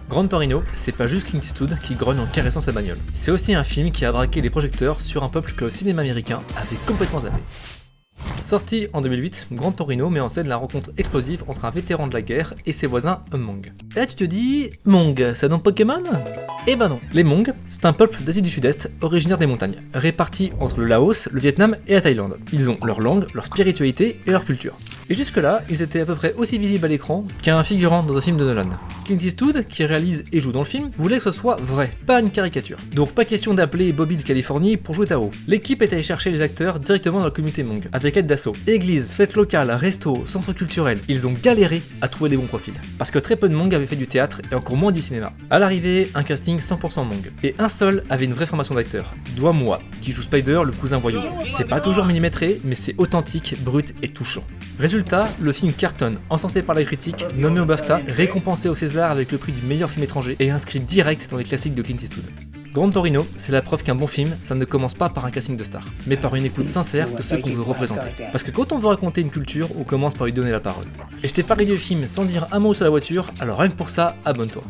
Gran Torino, c'est pas juste Clint Eastwood qui grogne en caressant sa bagnole. C'est aussi un film qui a braqué les projecteurs sur un peuple que le cinéma américain avait complètement zappé. Sorti en 2008, Gran Torino met en scène la rencontre explosive entre un vétéran de la guerre et ses voisins Hmong. Et là tu te dis, Hmong, c'est un nom Pokémon ? Eh ben non. Les Hmong, c'est un peuple d'Asie du Sud-Est, originaire des montagnes, répartis entre le Laos, le Vietnam et la Thaïlande. Ils ont leur langue, leur spiritualité et leur culture. Et jusque-là, ils étaient à peu près aussi visibles à l'écran qu'un figurant dans un film de Nolan. Clint Eastwood, qui réalise et joue dans le film, voulait que ce soit vrai, pas une caricature. Donc pas question d'appeler Bobby de Californie pour jouer Tao. L'équipe est allée chercher les acteurs directement dans la communauté Hmong, avec l'aide d'assauts. Église, fêtes locales, restos, centres culturels, ils ont galéré à trouver les bons profils. Parce que très peu de Hmong avaient fait du théâtre et encore moins du cinéma. À l'arrivée, un casting 100% Hmong. Et un seul avait une vraie formation d'acteur, Doa Moa, qui joue Spider, le cousin voyou. C'est pas toujours millimétré, mais c'est authentique, brut et touchant. Résultat, le film cartonne, encensé par la critique, nommé au BAFTA, récompensé au César avec le prix du meilleur film étranger et inscrit direct dans les classiques de Clint Eastwood. Gran Torino, c'est la preuve qu'un bon film, ça ne commence pas par un casting de stars, mais par une écoute sincère de ceux qu'on veut représenter. Parce que quand on veut raconter une culture, on commence par lui donner la parole. Et je t'ai parlé du film sans dire un mot sur la voiture, alors rien que pour ça, abonne-toi.